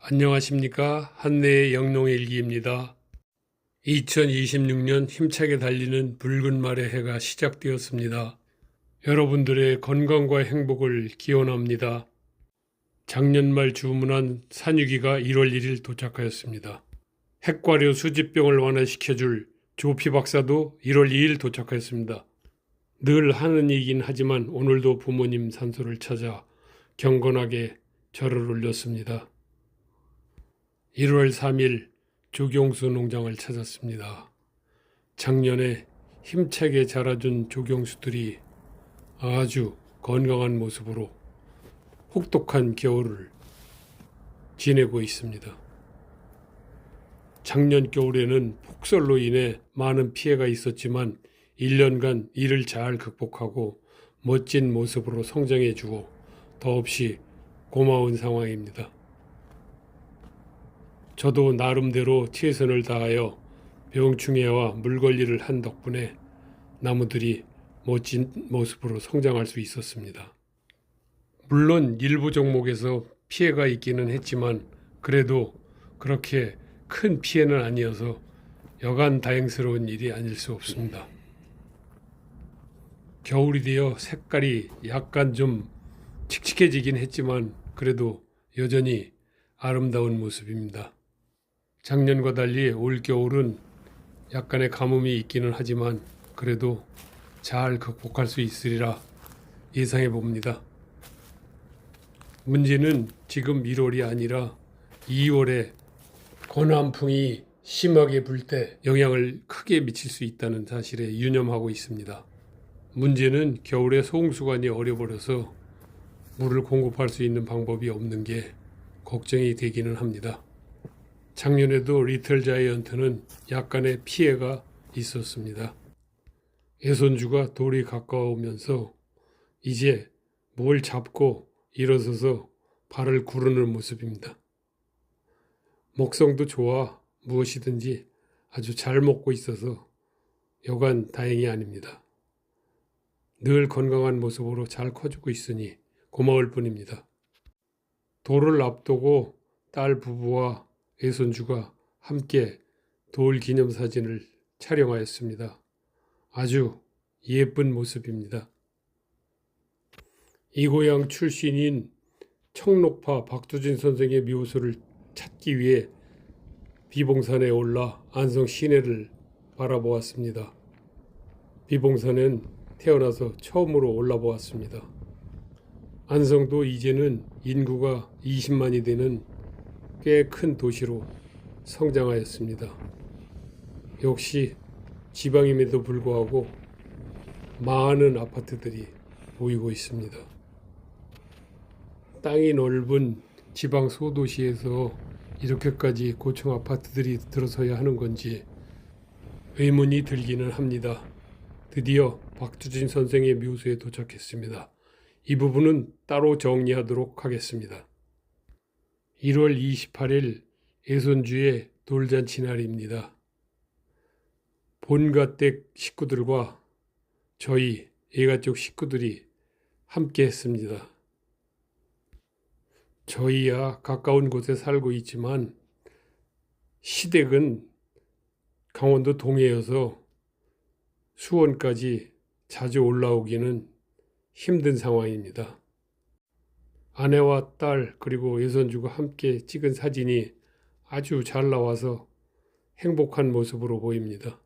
안녕하십니까. 한내의 영농일기입니다. 2026년 힘차게 달리는 붉은 말의 해가 시작되었습니다. 여러분들의 건강과 행복을 기원합니다. 작년 말 주문한 산유기가 1월 1일 도착하였습니다. 핵과류 수집병을 완화시켜줄 조피 박사도 1월 2일 도착하였습니다. 늘 하는 얘기긴 하지만 오늘도 부모님 산소를 찾아 경건하게 절을 올렸습니다. 1월 3일 조경수 농장을 찾았습니다. 작년에 힘차게 자라준 조경수들이 아주 건강한 모습으로 혹독한 겨울을 지내고 있습니다. 작년 겨울에는 폭설로 인해 많은 피해가 있었지만 1년간 이를 잘 극복하고 멋진 모습으로 성장해주고 더없이 고마운 상황입니다. 저도 나름대로 최선을 다하여 병충해와 물관리를 한 덕분에 나무들이 멋진 모습으로 성장할 수 있었습니다. 물론 일부 종목에서 피해가 있기는 했지만 그래도 그렇게 큰 피해는 아니어서 여간 다행스러운 일이 아닐 수 없습니다. 겨울이 되어 색깔이 약간 좀 칙칙해지긴 했지만 그래도 여전히 아름다운 모습입니다. 작년과 달리 올겨울은 약간의 가뭄이 있기는 하지만 그래도 잘 극복할 수 있으리라 예상해 봅니다. 문제는 지금 1월이 아니라 2월에 고남풍이 심하게 불 때 영향을 크게 미칠 수 있다는 사실에 유념하고 있습니다. 문제는 겨울에 소홍수관이 얼어버려서 물을 공급할 수 있는 방법이 없는 게 걱정이 되기는 합니다. 작년에도 리틀 자이언트는 약간의 피해가 있었습니다. 애손주가 돌이 가까우면서 이제 뭘 잡고 일어서서 발을 구르는 모습입니다. 먹성도 좋아 무엇이든지 아주 잘 먹고 있어서 여간 다행이 아닙니다. 늘 건강한 모습으로 잘 커주고 있으니 고마울 뿐입니다. 돌을 앞두고 딸 부부와 애손주가 함께 돌 기념사진을 촬영하였습니다. 아주 예쁜 모습입니다. 이 고향 출신인 청록파 박두진 선생의 묘소를 찾기 위해 비봉산에 올라 안성 시내를 바라보았습니다. 비봉산엔 태어나서 처음으로 올라보았습니다. 안성도 이제는 인구가 20만이 되는 꽤 큰 도시로 성장하였습니다. 역시 지방임에도 불구하고 많은 아파트들이 보이고 있습니다. 땅이 넓은 지방 소도시에서 이렇게까지 고층 아파트들이 들어서야 하는 건지 의문이 들기는 합니다. 드디어 박두진 선생의 묘소에 도착했습니다. 이 부분은 따로 정리하도록 하겠습니다. 1월 28일 애손주의 돌잔치 날입니다. 본가댁 식구들과 저희 애가족 식구들이 함께 했습니다. 저희야 가까운 곳에 살고 있지만 시댁은 강원도 동해여서 수원까지 자주 올라오기는 힘든 상황입니다. 아내와 딸 그리고 애손주가 함께 찍은 사진이 아주 잘 나와서 행복한 모습으로 보입니다.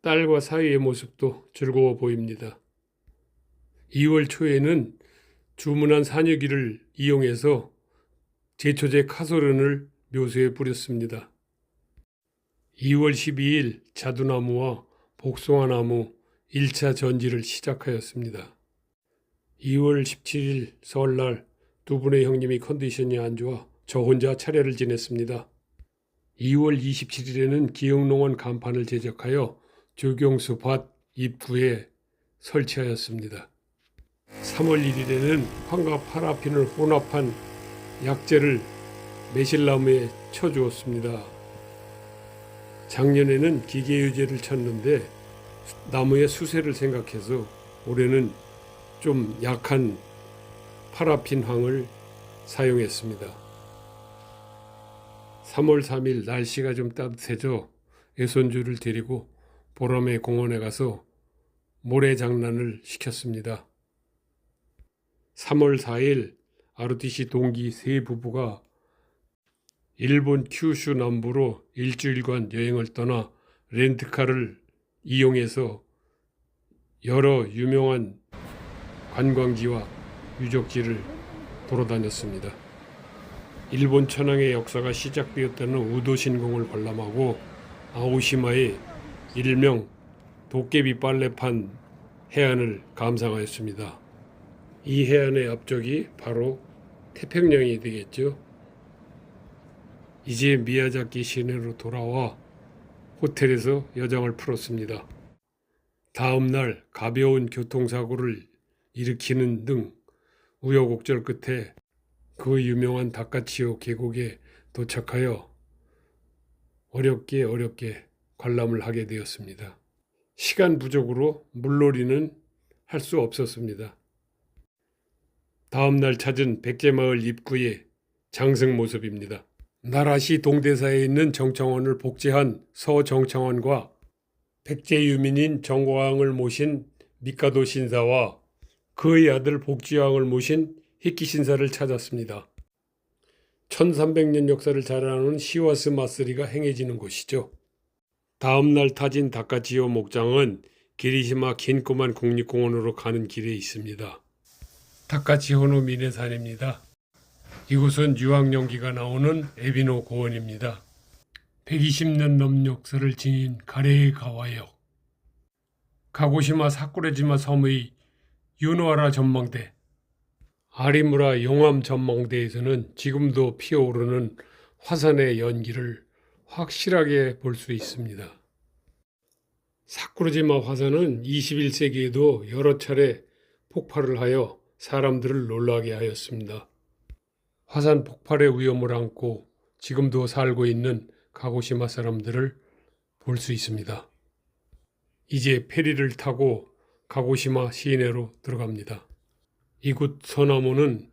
딸과 사위의 모습도 즐거워 보입니다. 2월 초에는 주문한 산유기를 이용해서 제초제 카소른을 묘소에 뿌렸습니다. 2월 12일 자두나무와 복숭아나무 1차 전지를 시작하였습니다. 2월 17일 설날 두 분의 형님이 컨디션이 안 좋아 저 혼자 차례를 지냈습니다. 2월 27일에는 기흥농원 간판을 제작하여 조경수 밭 입구에 설치하였습니다. 3월 1일에는 황과 파라핀을 혼합한 약재를 매실나무에 쳐주었습니다. 작년에는 기계유제를 쳤는데 나무의 수세를 생각해서 올해는 좀 약한 파라핀 황을 사용했습니다. 3월 3일 날씨가 좀 따뜻해져 외손주를 데리고 보람의 공원에 가서 모래 장난을 시켰습니다. 3월 4일 ROTC 동기 세 부부가 일본 큐슈 남부로 일주일간 여행을 떠나 렌트카를 이용해서 여러 유명한 관광지와 유적지를 돌아다녔습니다. 일본 천황의 역사가 시작되었다는 우도신공을 관람하고 아오시마의 일명 도깨비 빨래판 해안을 감상하였습니다. 이 해안의 앞쪽이 바로 태평양이 되겠죠. 이제 미야자키 시내로 돌아와 호텔에서 여정을 풀었습니다. 다음 날 가벼운 교통사고를 일으키는 등 우여곡절 끝에 그 유명한 다카치오 계곡에 도착하여 어렵게 관람을 하게 되었습니다. 시간 부족으로 물놀이는 할 수 없었습니다. 다음 날 찾은 백제마을 입구의 장승 모습입니다. 나라시 동대사에 있는 정청원을 복제한 서정청원과 백제 유민인 정광을 모신 미카도 신사와 그의 아들 복지왕을 모신 히키 신사를 찾았습니다. 1300년 역사를 자랑하는 시와스 마쓰리가 행해지는 곳이죠. 다음 날 타진 다카치오 목장은 기리시마 긴코만 국립공원으로 가는 길에 있습니다. 다카치호노 미네산입니다. 이곳은 유황연기가 나오는 에비노 고원입니다. 120년 넘는 역사를 지닌 가레이 가와역, 가고시마 사쿠레지마 섬의 유노하라 전망대, 아리무라 용암 전망대에서는 지금도 피어오르는 화산의 연기를 확실하게 볼 수 있습니다. 사쿠르지마 화산은 21세기에도 여러 차례 폭발을 하여 사람들을 놀라게 하였습니다. 화산 폭발의 위험을 안고 지금도 살고 있는 가고시마 사람들을 볼 수 있습니다. 이제 페리를 타고 가고시마 시내로 들어갑니다. 이곳 소나무는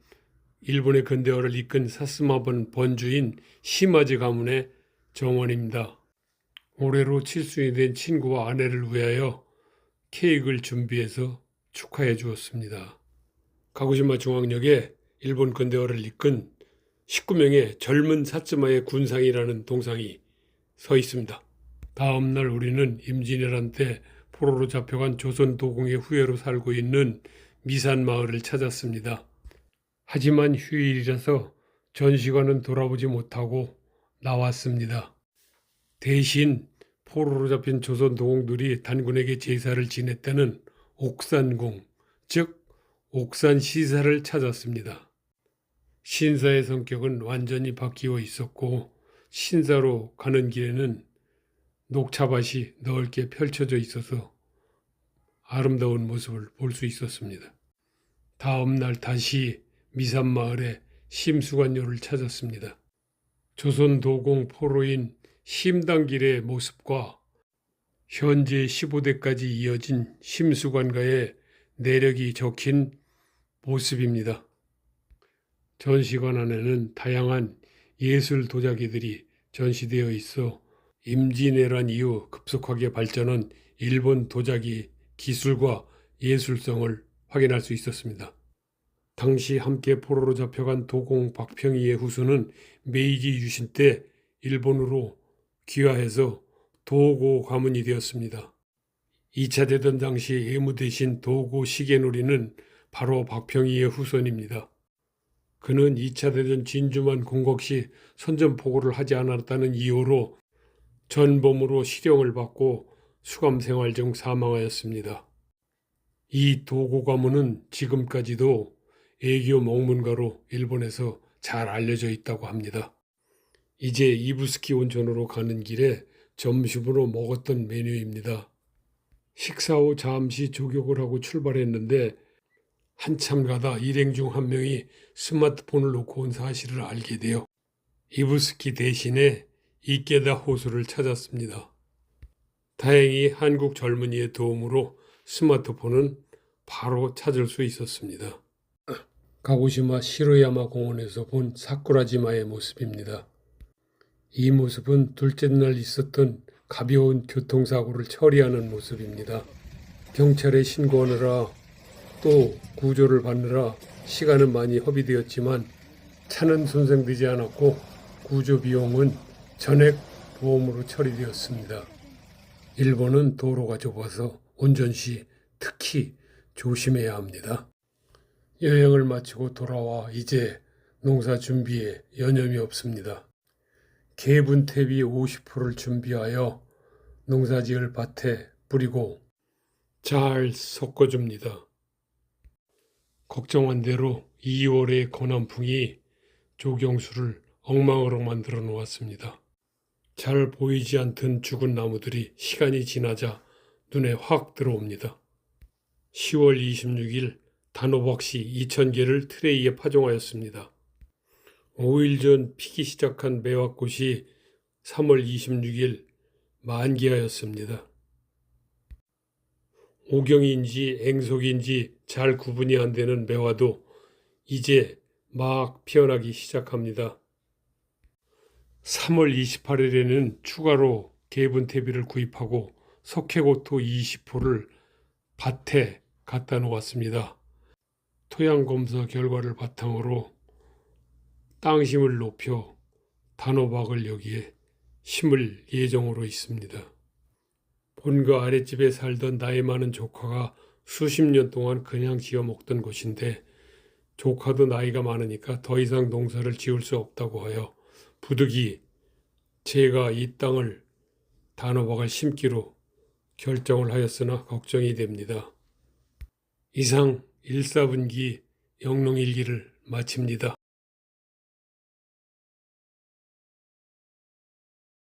일본의 근대화를 이끈 사스마번 번주인 시마즈 가문의 정원입니다. 올해로 칠순이 된 친구와 아내를 위하여 케이크를 준비해서 축하해 주었습니다. 가고시마 중앙역에 일본 근대화를 이끈 19명의 젊은 사츠마의 군상이라는 동상이 서 있습니다. 다음 날 우리는 임진왜란 때 포로로 잡혀간 조선 도공의 후예로 살고 있는 미산 마을을 찾았습니다. 하지만 휴일이라서 전시관은 돌아보지 못하고 나왔습니다. 대신 포로로 잡힌 조선 도공들이 단군에게 제사를 지냈다는 옥산궁, 즉 옥산 시사를 찾았습니다. 신사의 성격은 완전히 바뀌어 있었고 신사로 가는 길에는 녹차밭이 넓게 펼쳐져 있어서 아름다운 모습을 볼 수 있었습니다. 다음 날 다시 미산마을의 심수관료를 찾았습니다. 조선 도공 포로인 심당길의 모습과 현재 15대까지 이어진 심수관가의 내력이 적힌 모습입니다. 전시관 안에는 다양한 예술 도자기들이 전시되어 있어 임진왜란 이후 급속하게 발전한 일본 도자기 기술과 예술성을 확인할 수 있었습니다. 당시 함께 포로로 잡혀간 도공 박평희의 후손은 메이지 유신 때 일본으로 귀화해서 도고 가문이 되었습니다. 2차 대전 당시 애무 대신 도고 시계놀이는 바로 박평희의 후손입니다. 그는 2차 대전 진주만 공격 시 선전포고를 하지 않았다는 이유로 전범으로 실형을 받고 수감 생활 중 사망하였습니다. 이 도고 가문은 지금까지도 애교 명문가로 일본에서 잘 알려져 있다고 합니다. 이제 이부스키 온천으로 가는 길에 점심으로 먹었던 메뉴입니다. 식사 후 잠시 조격을 하고 출발했는데 한참 가다 일행 중 한 명이 스마트폰을 놓고 온 사실을 알게 되어 이부스키 대신에 이케다 호수를 찾았습니다. 다행히 한국 젊은이의 도움으로 스마트폰은 바로 찾을 수 있었습니다. 가고시마 시로야마 공원에서 본 사쿠라지마의 모습입니다. 이 모습은 둘째 날 있었던 가벼운 교통사고를 처리하는 모습입니다. 경찰에 신고하느라 또 구조를 받느라 시간은 많이 허비되었지만 차는 손상되지 않았고 구조 비용은 전액 보험으로 처리되었습니다. 일본은 도로가 좁아서 운전 시 특히 조심해야 합니다. 여행을 마치고 돌아와 이제 농사 준비에 여념이 없습니다. 개분태비 50%를 준비하여 농사지을 밭에 뿌리고 잘 섞어줍니다. 걱정한 대로 2월의 건한풍이 조경수를 엉망으로 만들어 놓았습니다. 잘 보이지 않던 죽은 나무들이 시간이 지나자 눈에 확 들어옵니다. 10월 26일 단호박씨 2,000개를 트레이에 파종하였습니다. 5일 전 피기 시작한 매화꽃이 3월 26일 만개하였습니다. 오경인지 앵속인지 잘 구분이 안 되는 매화도 이제 막 피어나기 시작합니다. 3월 28일에는 추가로 개분태비를 구입하고 석회고토 20호를 밭에 갖다 놓았습니다. 토양검사 결과를 바탕으로 땅심을 높여 단호박을 여기에 심을 예정으로 있습니다. 본가 아랫집에 살던 나이 많은 조카가 수십 년 동안 그냥 지어 먹던 곳인데 조카도 나이가 많으니까 더 이상 농사를 지을 수 없다고 하여 부득이 제가 이 땅을 단호박을 심기로 결정을 하였으나 걱정이 됩니다. 이상 1, 4분기 영농일기를 마칩니다.